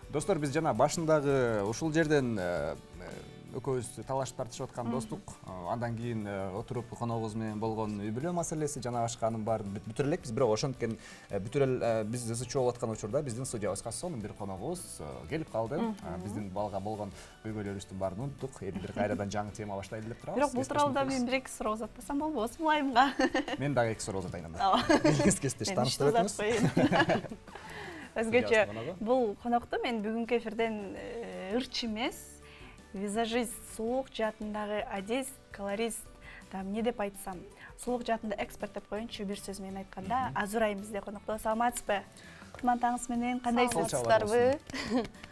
Достор, биз жана башындагы ушул жерден экөөбүз талашып тартышып аткан достук. Андан кийин отуруп коногубуз менен болгон үй бүлө маселеси жана башканын баарын бүтүрө элекпиз. Бирок ошенткен бүтүрө биз ызычуу болуп аткан учурда биздин студиябызга сонун бир коногубуз келип калды. Биздин балга болгон көйгөйлөрүбүздүн баарын унуттук. Эми бир кайрадан жаңы тема баштайлы деп турабыз. Бирок бул тууралуу мен бир эки суроо узатпасам болбойбу, Мулайымга. Мен дагы эки суроо узатайын анда. Биздин кесиптеш тааныштырып өтүңүз. Өзгөчө бул конокто мен бүгүнкү эфирден ырчы эмес, визажист, сулук жаатындагы адист, колорист, эмне деп айтсам, сулук жаатында эксперт деп коеюнчу, бир сөз менен айтканда, Азурайым бизде конокто. Саламатсызбы? Кутман-таңыз менен кандайсызбы?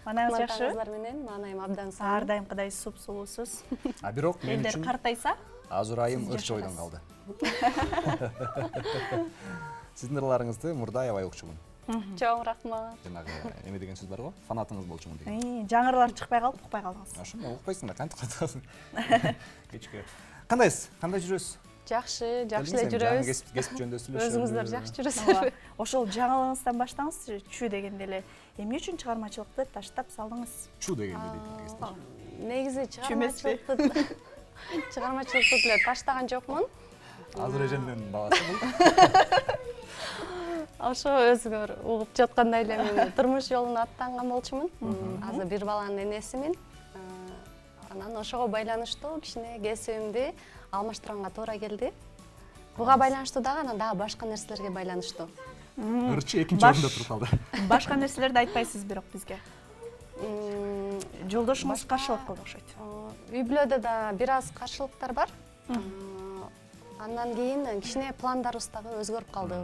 Манайыңыз жакшы? Кутман-таңыздар менен манайым абдан салам. Ар дайым кадай суп-сулуусуз. Бирок мен Элдер үчүн картайса, Азурайым ырчы ойдон калды. Сиздин ырларыңызды мурда аябай укчумун. Чоң рахмат. Жанагы эме деген сөз бар го, фанатыңыз болчумун деген. жаңырлар чыкпай калып, укпай калдыңыз. Ошондо укпайсың да, кантип катасың? Кечке. Кандайсыз? Кандай жүрөсүз? Жакшы эле жүрөбүз. Кесип жөнүндө сүйлөшөбүз. Өзүңүздөр жакшы жүрөсүзбү? Ошол жаңылыгыңыздан баштаңызчы, чү дегенде эле эмне үчүн чыгармачылыкты таштап салдыңыз? Чу дегенде дейт кесиптеш. Негизи чыгармачылыкты деле таштаган жокмун. Азыр эжемдин баласы бул. Ошо өзүңөр угуп жаткандай эле мен турмуш жолуна аттанган болчумун. Азыр бир баланын энесимин. Анан ошого байланыштуу кичине кесибимди алмаштырганга туура келди. Буга байланыштуу дагы анан дагы башка нерселерге байланыштуу. Ырчы экинчи орунда туруп калды. Башка нерселерди айтпайсыз бирок бизге. Жолдошуңуз каршылык кылды окшойт. Үй бүлөдө да бир аз каршылыктар бар. Андан кийин кичине пландарыбыз дагы өзгөрүп калды.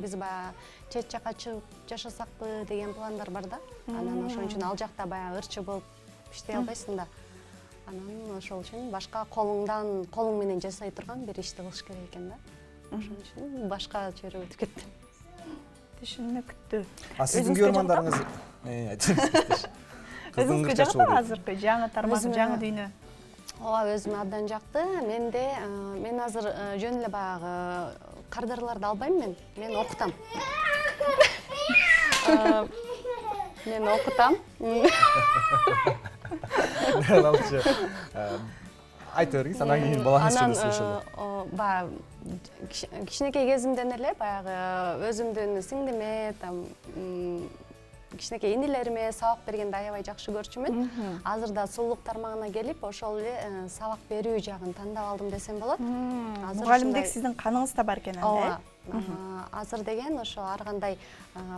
Биз баягы чет жакка чыгып жашасакпы деген пландар бар да. Анан ошон үчүн ал жакта баягы ырчы болуп иштей албайсың да. Анан ошол үчүн башка колуң менен жасай турган бир ишти кылыш керек экен да. Ошон үчүн башка чөйрөгө өтүп кеттим. Түшүнүктүү. Сиздин көрмандарыңыз айтыңыз. Өзүңүзгө жагат азыркы жаңы тармак, жаңы дүйнө? Ооба, өзүмө абдан жакты. Мен азыр жөн эле баягы кардарларды албайм мен. Мен окутам. Мен окутам. Алчы. Айта бериңиз, анан кийин балаңыз жөнүндө сүйлөшөлү. Баягы кичинекей кезимден эле баягы өзүмдүн сиңдиме, кичинекей инилериме сабак бергенди аябай жакшы көрчүмүн. Азыр да сулуулук тармагына келип, ошол эле сабак берүү жагын тандап алдым десем болот. Мугалимдик сиздин каныңызда бар экен анда, э? Азыр деген ошо ар кандай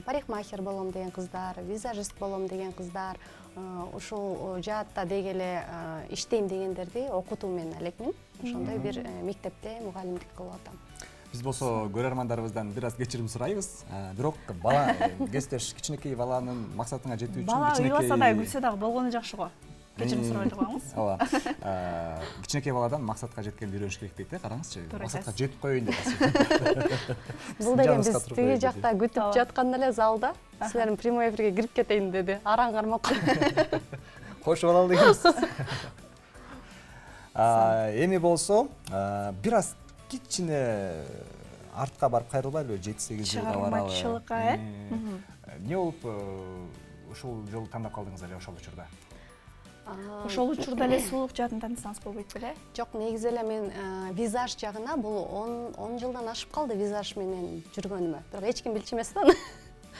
парикмахер болом деген кыздар, визажист болом деген кыздар, ушул жаатта деги эле иштейм дегендерди окутуумен элекмин. Ошондой бир мектепте мугалимдик кылып атам. Биз болсо көрөрмандарыбыздан бир аз кечирим сурайбыз. Бирок бала кесиптеш кичинекей баланын максатына жетүү үчүн бала уйласа дагы күлсө дагы болгону жакшы го. Кечирим сурай турганыңыз. Ооба. Кичинекей баладан максатка жеткенди үйрөнүш керек дейт, караңызчы. Максатка жетип коеюн деп. Бул деген биз тиги жакта күтүп жатканда эле залда силердин прямой эфирге кирип кетейин деди. Араң кармап. Кошуп алалы дегенбиз. Эми болсо бир аз кичине артка барып кайрылбайлыбы? 7-8 жылга баралы. Чыгармачылыкка, Эмне болуп ушул жолду тандап калдыңыз эле ошол учурда? Ошол учурда эле сулуулук жаатын тандасаңыз болбойт беле? Жок, негизи эле мен визаж жагына бул 10 жылдан ашып калды визаж менен жүргөнүмө. Бирок эч ким билчү эмес да.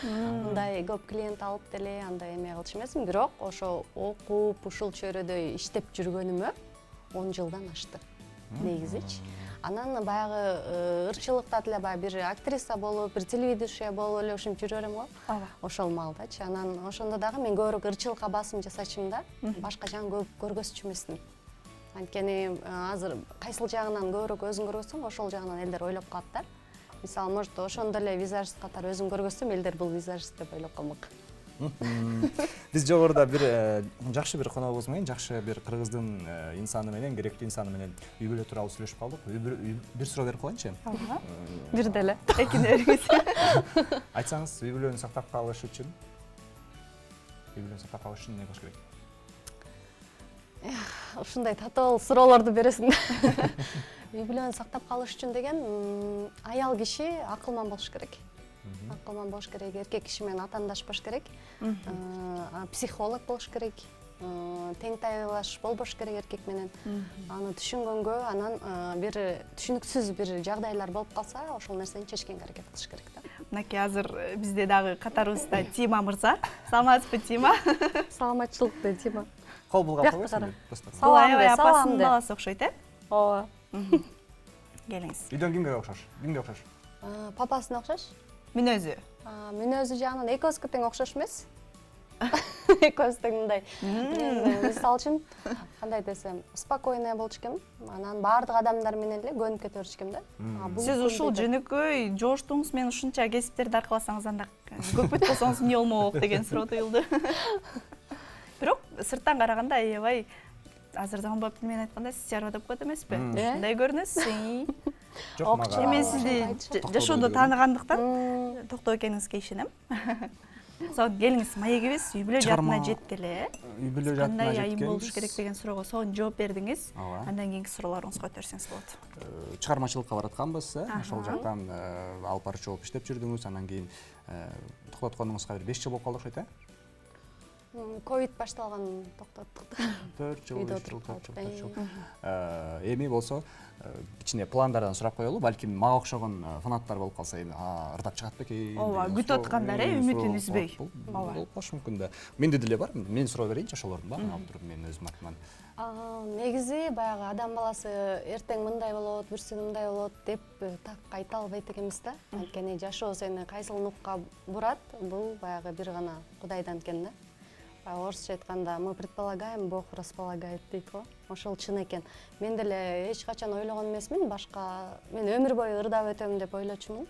Мындай көп клиент алып деле андай эме кылчу эмесмин, бирок ошо окуп ушул чөйрөдө иштеп жүргөнүмө 10 жылдан ашты. Негизичи. Анан баягы ырчылыкта деле баягы бир актриса болуп, бир телеведущая болуп эле ушинтип жүрө берем го. Ошол маалдачы. Анан ошондо дагы мен көбүрөөк ырчылыкка басым жасачумун да. Башка жагын көп көргөзчү эмесмин. Анткени азыр кайсыл жагынан көбүрөөк өзүң көргөзсөң, ошол жагынан элдер ойлоп калат да. Мисалы, может, ошондо эле визажист катары өзүм көргөзсөм, элдер бул визажист деп ойлоп калмак. Биз жогоруда бир жакшы бир коногубуз менен, жакшы бир кыргыздын инсаны менен, керектүү инсаны менен үй бүлө тууралуу сүйлөшүп калдык. Бир суроо берип коеюнчу. Бир деле. Экини бериңиз. Айтсаңыз, үй бүлөнү сактап калыш үчүн эмне кылыш керек? Ушундай татаал суроолорду бересиң. Үй бүлөнү сактап калыш үчүн деген аял киши акылман болуш керек. акылман болуш керек, эркек киши менен атаандашпаш керек, психолог болуш керек, тең тайлаш болбош керек эркек менен. Аны түшүнгөнгө, анан бир түшүнүксүз бир жагдайлар болуп калса, ошол нерсени чечкенге аракет кылыш керек да. Мынакей азыр бизде дагы катарыбызда Тима мырза. Саламатсызбы, Тима? Саламатчылыкты, Тима. Кол булгап койсуң достор. Аябай апасынын баласы окшойт, Ооба. Келиңиз. Үйдөн кимге окшош? Кимге окшош? Папасына окшош. Мүнөзү. Мүнөзү жагынан экөөбүзгө тең окшош эмес. Экөөбүз тең мындай. Мен мисалы үчүн кандай десем, спокойная болчу экен. Анан баардык адамдар менен эле көнүп кете берчү экен да. Сиз ушул жөнөкөй жооштуңуз менен ушунча кесиптерди аркаласаңыз анда көпөт болсоңуз эмне болмок деген суроо туюлду. Бирок сырттан караганда аябай азыр Заманбап тил менен айтканда сиз чарбадап коет эмеспи? Ушундай көрүнөсүз. Жок, мага. Мен сизди жашоодо тааныгандыктан токтоо экениңизге ишенем. Сонун келиңиз, маегибиз үй бүлө жаатына жетти эле. Үй бүлө жаатына Кандай айым жеткенбиз. болуш керек деген суроого сонун жооп бердиңиз. Ооба. Андан кийинки суроолоруңузга өтөрсөңүз болот. Чыгармачылыкка баратканбыз, ошол жактан алып барчу болуп иштеп жүрдүңүз, анан кийин токтотконуңузга бир 5 жыл болуп калды окшойт, Ковид башталган токтоттук да. 4 жыл, Үйдө 5 жыл, отуруп 4 калдык. жыл. Эми болсо кичине пландардан сурап коелу, балким мага окшогон фанаттар болуп калса, эми ырдап чыгат бекен. Ооба, күтүп аткандар, үмүтүн үзбөй. Болуп калышы мүмкүн да. Менде деле бар, мен суроо берейинчи ошолордун баарын алып туруп, мен өзүм атыман. Негизи баягы адам баласы эртең мындай болот, бүрсүн мындай болот деп так айта албайт экенбиз да. Анткени жашоо сени кайсыл нукка бурат, бул баягы бир гана Кудайдан экен да. Орусча айтканда мы предполагаем, Бог располагает дейт го. Ошол чын экен. Мен деле эч качан ойлогон эмесмин, башка мен өмүр бою ырдап өтөм деп ойлочумун.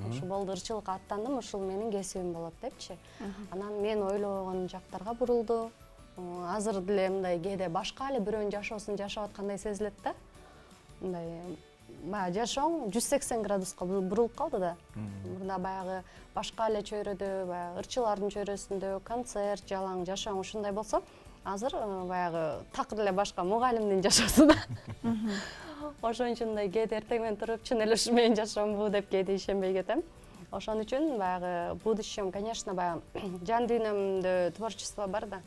Ошо болду, ырчылыкка аттандым, ушул менин кесибим болот депчи. Анан мен ойлогон жактарга бурулду. Азыр деле мындай кээде башка эле бирөөнүн жашоосун жашап аткандай сезилет да. Мындай баягы жашооң 180 градуска бурулуп калды да. Мында баягы башка эле чөйрөдө, баягы ырчылардын чөйрөсүндө концерт, жалаң жашооң ушундай болсо, азыр баягы такыр эле башка мугалимдин жашоосу да. Ошон үчүн мындай кээде эртең менен туруп чын эле ушу менин жашоомбу деп кээде ишенбей кетем. Ошон үчүн баягы будущем, конечно, баягы жан дүйнөмдө творчество бар да.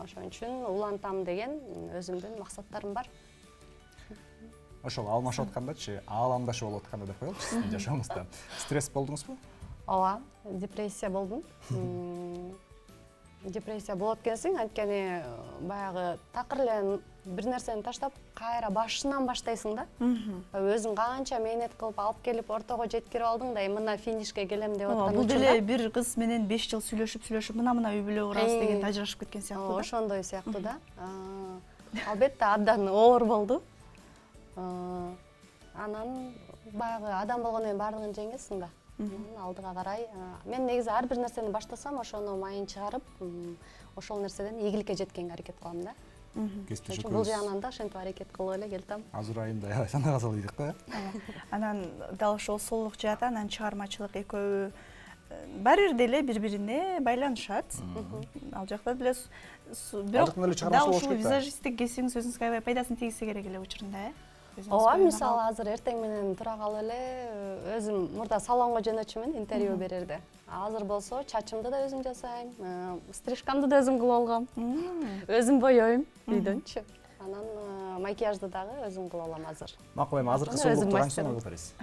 Ошон үчүн улантам деген өзүмдүн максаттарым бар. Ошол алмашып аткандачы, ааламдашы болуп атканда деп коелучу сиздин жашооңузда. Стресс болдуңузбу? Ооба, депрессия болдум. Депрессия болот экенсиң, анткени баягы такыр эле бир нерсени таштап, кайра башынан баштайсың да. Өзүң канча мээнет кылып алып келип ортого жеткирип алдың да, мына финишке келем деп аткан. Бул деле бир кыз менен 5 жыл сүйлөшүп, мына үй бүлө курабыз деген ажырашып кеткен сыяктуу да. Ошондой сыяктуу да. Албетте абдан оор болду. Анан баягы адам болгондон кийин баардыгын жеңесиң да. Алдыга карай мен негизи ар бир нерсени баштасам, ошону майын чыгарып, ошол нерседен ийгиликке жеткенге аракет кылам да. Бул жагынан да ошентип аракет кылып эле келатам. Азыр айымда аябай санага салдык го. Анан дал ошол солулук жааты, анан чыгармачылык экөө баары бир деле бири-бирине байланышат. Ал жакта деле бирок дал ушул визажисттик кесибиңиз өзүңүзгө аябай пайдасын тийгизсе керек эле учурунда, Ооба, мисалы азыр эртең менен тура калып эле өзүм мурда салонго жөнөчүмүн, интервью берерде. Азыр болсо чачымды да өзүм жасайм, стрижкамды да өзүм кылып алгам. Өзүм боёйм үйдөнчү. Анан макияжды дагы өзүм кылып алам азыр. Макул эми азыркы солдукту канча сомго бересиз?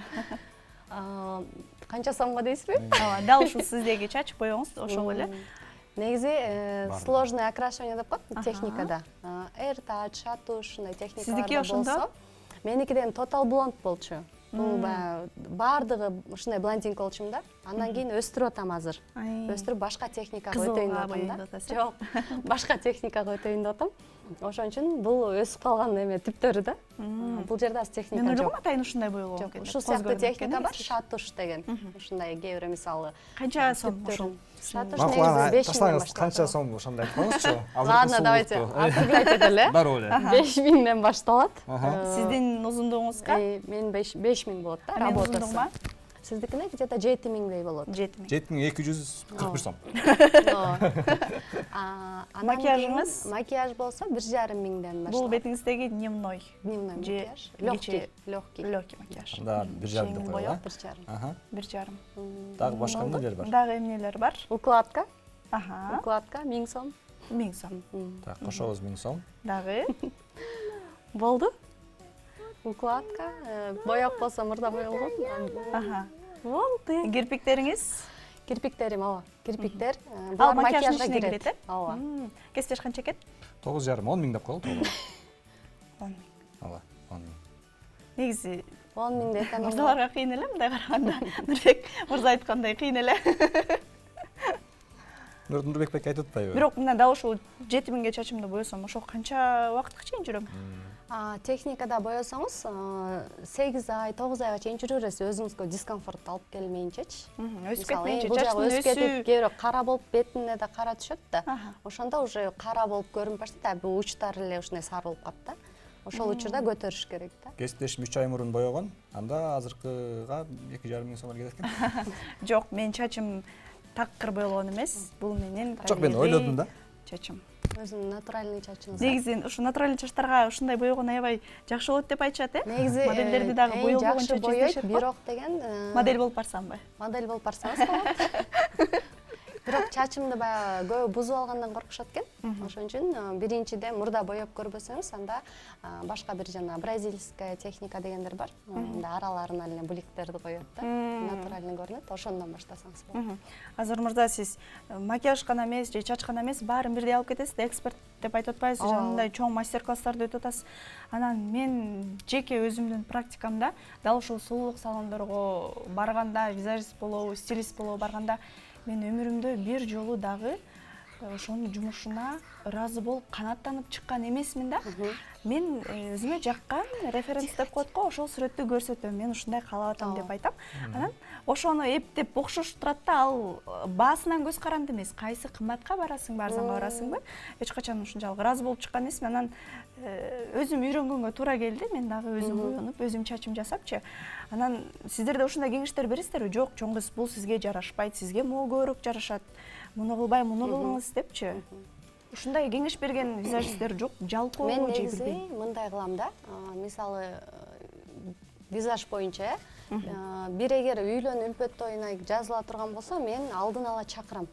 Канча сомго дейсизби? Ооба, дал ушул сиздеги чач боёңуз ошол эле. Негизи сложное окрашивание деп коет техникада. Эртач, шатуш, ушундай техникалар болсо. Меникиден Total Blonde болчу. Бул баардыгы ушундай блондинка болчумун да. Андан кийин өстүрүп атам азыр. Өстүрүп башка техникага өтөйүн деп атам да. Жок, башка техникага өтөйүн деп атам. Ошон үчүн бул өсүп калган эме типтөрү да. Бул жерде аз техника жок. Мен ойлогом атайын ушундай боелгон керек. Ушул сыяктуу техника бар, шатуш деген. Ушундай кээ бир мисалы. Канча сом ушул? Шатуш негизи 5000 башталат. Канча сом ошондой коңузчу? Ладно, давайте округляйте эле. Дароо эле. 5000ден башталат. Сиздин узундугуңузга? Мен 5000 болот да, работасы. Сиздикине где-то 7000дей болот. 7241 сом. Макияжыңыз? Макияж болсо 1,5 миңден башталат. Бул бетиңиздеги дневной Дневной макияж. Легкий. Легкий макияж. Да, 1,5 деп коелу. 1,5. 1,5. Дагы башка эмнелер бар? Дагы эмнелер бар? Укладка. Аха. Укладка 1000 сом. 1000 сом. Так, кошобуз 1000 сом. Дагы. Болду? Укладка, бояк болсо мурда боелгон. Аха. Болду. Кирпиктериңиз? Кирпиктерим, ооба. Кирпиктер. Ал макияждын ичине кирет, э? Ооба. Кесиптеш канча экен? 9,5 10 миң деп коелу тоогу. 10 000. Ооба, 10 миң. Негизи 10 миңде экономия. мырзаларга кыйын эле мындай караганда. Нурбек мырза айткандай кыйын эле. Нурбек бек айтып атпайбы? Бирок мына дал ушул 7000ге чачымды боесом, ошо канча убакытка чейин жүрөм? Техникада боесоңуз 8 ай, 9 айга чейин жүрөсүз, өзүңүзгө дискомфорт алып келмейинчечи. Өсүп кетмейинчи, бул жагы чачтын өсүп кетип, өсүү. кээ бирок кара болуп бетине да кара түшөт да. Ошондо уже кара болуп көрүнүп баштайт, бул учтары эле ушундай сары болуп калат да. Ошол учурда көтөрүш керек да. Кесиптешим 3 ай мурун боёгон, анда азыркыга 2,5 миң сомго кетет экен. Жок, менин чачым такыр боелгон эмес. Бул менин Жок, мен ойлодум да. Чачым. Өзүнүн натуральный чачыңыз. Негизи ушу натуральный чачтарга ушундай боёгон аябай жакшы болот деп айтышат, э? Негизи модельдерди дагы боелбогон жакшы чач боёйт, издешет. бирок деген Модель болуп барсамбы? модель болуп барсаңыз болот. Бирок чачымды баягы көбү бузуп алгандан коркушат экен. Ошон үчүн биринчиден мурда боеп көрбөсөңүз, анда башка бир жана бразильская техника дегендер бар. Анда араларына эле буликтерди коет да. Натуральный көрүнөт. Ошондон баштасаңыз болот. Азыр мырза сиз макияж гана эмес, же чач гана эмес, баарын бирдей алып кетесиз да, эксперт деп айтып атпайсызбы? Жанагындай чоң мастер-класстарды өтүп атасыз. Анан мен жеке өзүмдүн практикамда дал ушул сулуулук салондорго барганда, визажист болобу, стилист болобу барганда мен өмүрүмдө бир жолу дагы ошонун жумушуна ыраазы болуп канааттанып чыккан эмесмин да. Мен өзүмө жаккан референс деп коет го, ошол сүрөттү көрсөтөм. Мен ушундай каалап атам деп айтам. Анан ошону эптеп окшош турат да, ал баасынан көз каранды эмес. Кайсы кымбатка барасың, арзанга барасыңбы? Эч качан ушунчалык ыраазы болуп чыккан эмесмин. Анан өзүм үйрөнгөнгө туура келди. Мен дагы өзүм уюнуп, өзүм чачым жасапчы. Анан сиздер да ушундай кеңештер бересиздерби? Жок, чоң кыз, бул сизге жарашпайт, сизге могу көбүрөөк жарашат. Муну кылбай, муну кылыңыз депчи. Ушундай кеңеш берген визажисттер жок, жалпы Мен же негизи билбейм. мындай кылам да. Мисалы визаж боюнча бир эгер үйлөн үлпөт тоюна жазыла турган болсо, мен алдын ала чакырам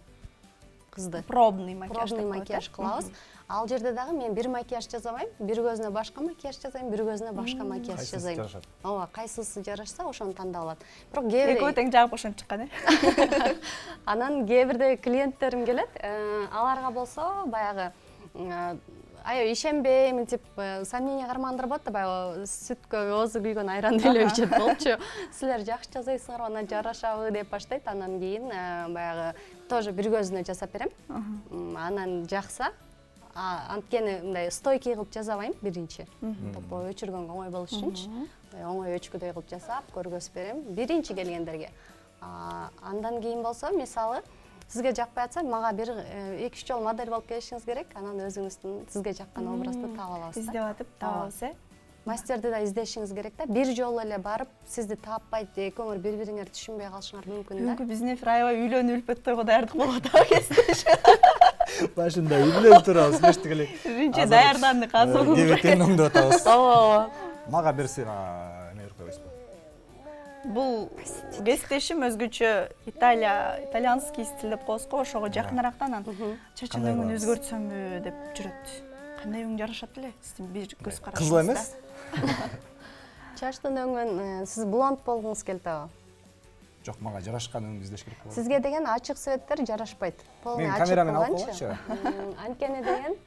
кызды. Пробный макияж. Пробный макияж кылабыз. Ал жерде дагы мен бир макияж жасабайм, бир көзүнө башка макияж жасайм, бир көзүнө башка макияж жасайм. Ооба, кайсысы жарашса ошону тандап алат. Бирок Экөө тең жагып ошентип чыккан, э? Анан кээ бирде клиенттерим келет, аларга болсо баягы аябай ишенбейм, тип сомнение кармандырып атты, баягы сүткө оозу күйгөн айранды эле ичет болчу. Силер жакшы жасайсыңарбы, анан жарашабы деп баштайт. Анан кийин баягы тоже бир көзүнө жасап берем. Анан жакса, анткени мындай стойкий кылып жасабайм биринчи. Топо өчүргөнгө оңой болуш үчүнчү. Оңой өчкүдөй кылып жасап көргөзүп берем биринчи келгендерге. Андан кийин болсо, мисалы, сизге жакпай атса, мага бир 2-3 жолу модель болуп келишиңиз керек. Анан өзүңүздүн сизге жаккан образды таап алабыз. Издеп атып табабыз, э? Мастерди да издешиңиз керек да. Бир жолу эле барып, сизди таппайт, экөөңөр бири-бириңерди түшүнбөй калышыңар мүмкүн да. Бүгүнкү биздин эфир аябай үйлөнүп үлпөт тойго даярдык болуп атабы кесиптеш. Башында үйлөнүп турабыз, эчтик эле. Биринчи даярдандык азыр. Кебетен оңдоп атабыз. Ооба. Мага берсе, эме берип койбойсузбу? Бул кесиптешим өзгөчө итальянский стиль деп коебуз го, ошого жакынырактан анан чачын өңүн өзгөртсөмбү деп жүрөт. Кандай өң жарашат эле сиздин бир көз карашыңызда? Кызыл эмес? Чачтын өңүн сиз блонд болгуңуз келет аба? Жок, мага жарашкан өңдү издеш керек болот. Сизге деген ачык цветтер жарашпайт. Мен камерамен алып койгончу. Анткени деген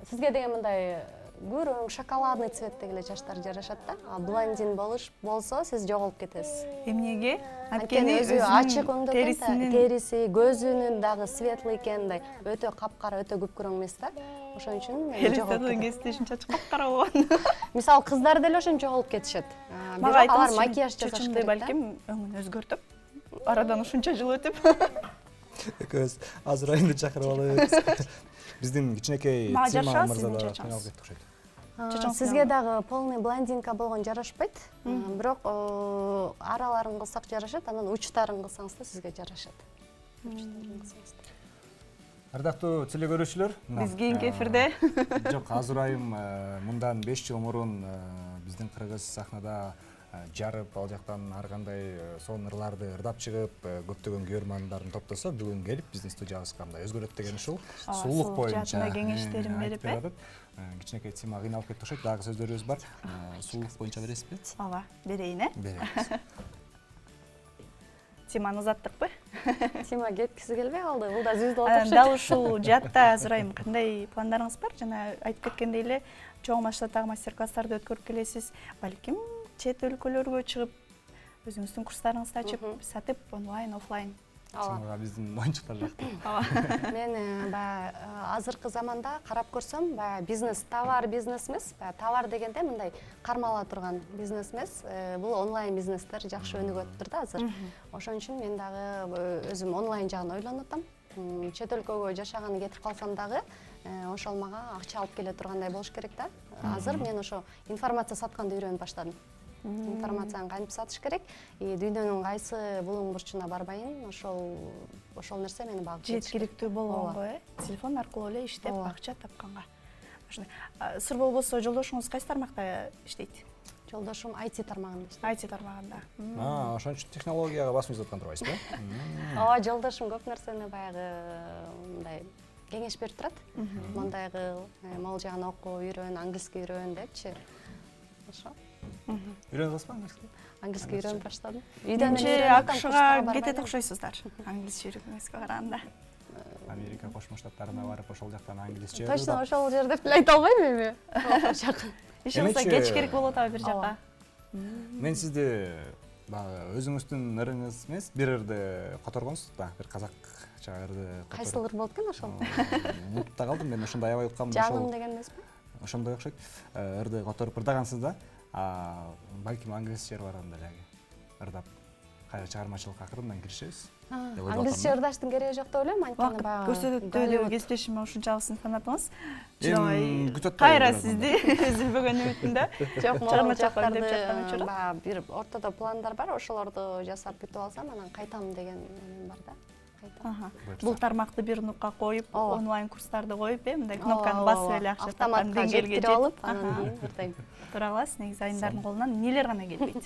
сизге деген мындай күрөң, шоколадный цветтеги эле чачтар жарашат да. Блондин болсо, сиз жоголуп кетесиз. Эмнеге? Анткени өзү ачык өңдө экен, териси, көзүнүн дагы светлый экен, өтө капкара, өтө күпкүрөң эмес да. Ошон үчүн жоголуп кетет. Кесиптешим чачы капкара болгон. Мисалы, кыздар деле ошентип жоголуп кетишет. Бирок алар макияж жасаш керек да. Балким өңүн өзгөртүп, арадан ушунча жыл өтүп. Экөөбүз азыр айымды чакырып алабыз. Биздин кичинекей Мага Тима жашаа мырза сиздин да чачыңыз. кыйналып кетти окшойт. Сизге дагы полный блондинка болгон жарашпайт. Бирок араларын кылсак жарашат, анан учтарын кылсаңыз да сизге жарашат. Учтарын кылсаңыз да. Ардактуу теле көрүүчүлөр, Биз кийинки эфирде. Жок, азыр айым мындан 5 жыл мурун биздин кыргыз сахнада жарып, ал жактан ар кандай сонун ырларды ырдап чыгып, көптөгөн көрөрмандарын топтосо, бүгүн келип биздин студиябызга мындай өзгөрөт деген ушул сулуулук боюнча кеңештерин берип, кичинекей Тима кыйналып кетти окшойт, дагы сөздөрүбүз бар. Сулуулук боюнча бересизби? Ооба, берейин, Беребиз. Тиманы узаттыкпы? Тима кеткиси келбей калды. Бул да звезда болуп Дал ушул жаатта азыр айым кандай пландарыңыз бар? Жана айтып кеткендей эле, чоң масштабтагы мастер-класстарды өткөрүп келесиз. Балким чет өлкөлөргө чыгып, өзүңүздүн курстарыңызды ачып, сатып онлайн, офлайн. Чынга биздин оюнчуктар жакта. Мен азыркы заманда карап көрсөм, бизнес, товар бизнес эмес, товар дегенде мындай кармала турган бизнес эмес. Бул онлайн бизнестер жакшы өнүгүп атыптыр да азыр. Ошон үчүн мен дагы өзүм онлайн жагын ойлонуп атам. Чет өлкөгө жашаганы кетип калсам дагы, ошол мага акча алып келе тургандай болуш керек да. Азыр мен ошо информация сатканды үйрөнүп баштадым. Информацияны кантип сатыш керек, дүйнөнүн кайсы булуң бурчуна барбайын, ошол нерсе мени багып кетти. Жеткиликтүү болгонго, телефон аркылуу эле иштеп акча тапканга. Сыр болбосо жолдошуңуз кайсы тармакта иштейт? Жолдошум IT тармагында иштейт. IT тармагында. Ошон үчүн технологияга басым жасаткан турбайсызбы? Ооба, жолдошум көп нерсени баягы мындай кеңеш берип турат. Мындай кыл, могул жагын оку, үйрөн, английский үйрөн депчи. Ошо. Үйрөнүп аласызбы английский? Английский үйрөнүп баштадым. Үйдөнчү акшга кетет окшойсуздар. Англисче үйрөнгөнгө караганда. Америка Кошмо Штаттарына барып, ошол жактан англисче. Точно ошол жер деп эле айта албайм эми. Иш болсо кеч керек болот бир жака. Мен сизди баягы өзүңүздүн ырыңыз эмес, бир ырды которгонсуз да, бир казакча ырды. Кайсыл ыр болот экен ошол? Унутуп да калдым, мен ошондой аябай уккам. Жаным деген эмеспи? Ошондой окшойт. Ырды которуп ырдагансыз да. Балким англисче бар андай ырдап, кайра чыгармачылыкка акырындан киришебиз. Англисче ырдаштын кереги жок деп ойлойм, анткени баягы көрсөтөт деп кесиптешиме ушунчалык фанатыңыз. Кайра сизди үзүлбөгөн үмүтүм да. Жок, чыгармачылыктарды баягы бир ортодо пландар бар, ошолорду жасап бүтүп алсам, анан кайтам деген бар да. Бул тармакты бир нукка коюп, онлайн курстарды коюп, мындай кнопканы басып эле акча тапкан деңгээлге жетип алып, анан кийин ырдайм. Туура кыласыз, негизи айымдардын колунан эмнелер гана келбейт.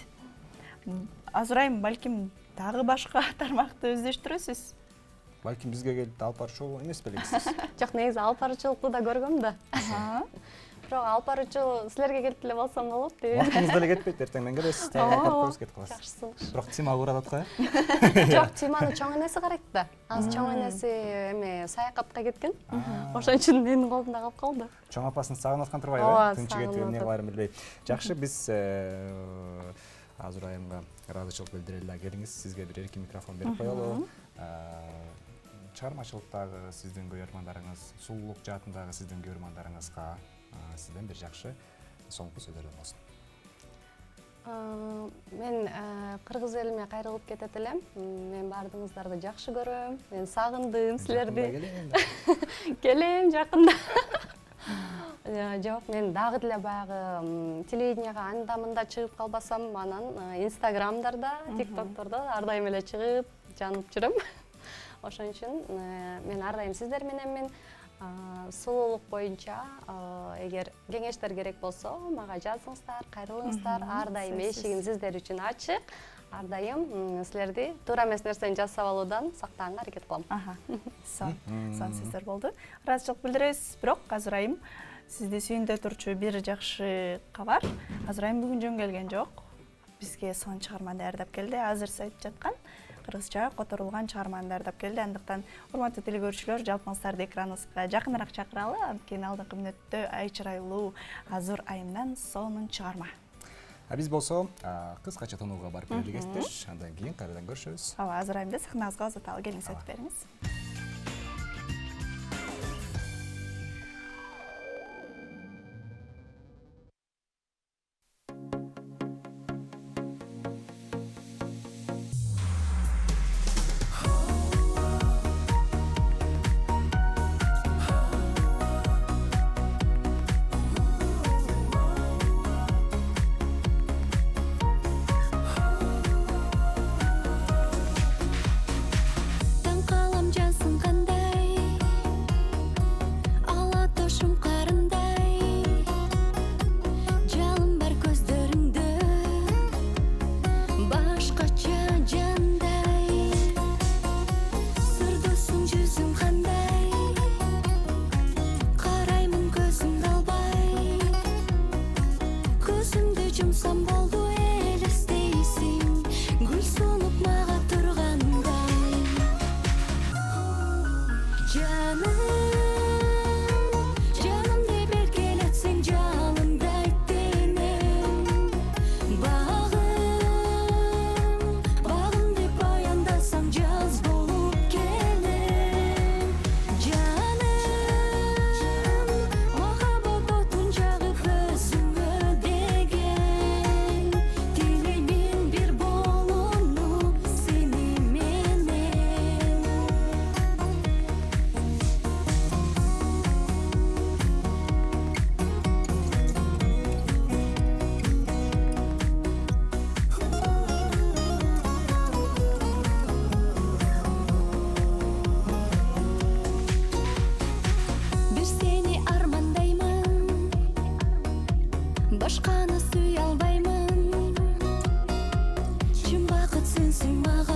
Азыр айым балким дагы башка тармакты өздөштүрөсүз. Балким бизге келип алып барчу эмес белгисиз. Жок, негизи алып баруучулукту да көргөм да. Бирок алып баруучу силерге келип деле болсом болот деп. Вакытыңыз деле кетпейт, эртең менен келесиз, тартканып кетип каласыз. Жакшы. Бирок Тима уурат атка, э? Жок, Тиманы чоң энеси карайт да. Азыр чоң энеси эме саякатка кеткен. Ошон үчүн менин колумда калып калды. Чоң апасын сагынып аткан турбайбы? Тынчы кетип эмне кыларын билбей. Жакшы, биз азыр айымга ыраазычылык билдире эле келиңиз, сизге бир эркин микрофон берип коелу. Чыгармачылыктагы сиздин көрөрмандарыңыз, сулуулук жаатындагы сиздин көрөрмандарыңызга сизден бир жакшы соңку сөздөрдөн болсун. Мен кыргыз элиме кайрылып кетет элем. Мен баардыгыңыздарды жакшы көрөм. Мен сагындым силерди. Келем жакында. Жок, мен дагы деле баягы телевиденияга анда-мында чыгып калбасам, анан инстаграмдарда, тиктоктордо ар дайым эле чыгып, жанып жүрөм. Ошон үчүн мен ар дайым сиздер мененмин. Сулуулук боюнча эгер кеңештер керек болсо, мага жазыңыздар, кайрылыңыздар. Ар дайым эшигим сиздер үчүн ачык. Ар дайым силерди туура эмес нерсени жасап алуудан сактаганга аракет кылам. Сон сөздөр болду. Ыраазычылык билдиребиз, бирок азыр айым сизди сүйүндө турчу бир жакшы кабар. Азыр айым бүгүн жөн келген жок. Бизге сон чыгарманы даярдап келди. Азыр сиз айтып жаткан кыргызча которулган чыгарманы даярдап келди. Андыктан урматтуу теле көрүүчүлөр, жалпыңыздарды экраныбызга жакыныраак чакыралы. Анткени алдыңкы мүнөттө ай чырайлуу Азыр айымдан сонун чыгарма. Биз болсо кыскача тонууга барып келгестеш, андан кийин кайрадан көрүшөбүз. Ооба, азыр айымды сахнабызга узаталы, келиңиз айтып бериңиз. сенсің маған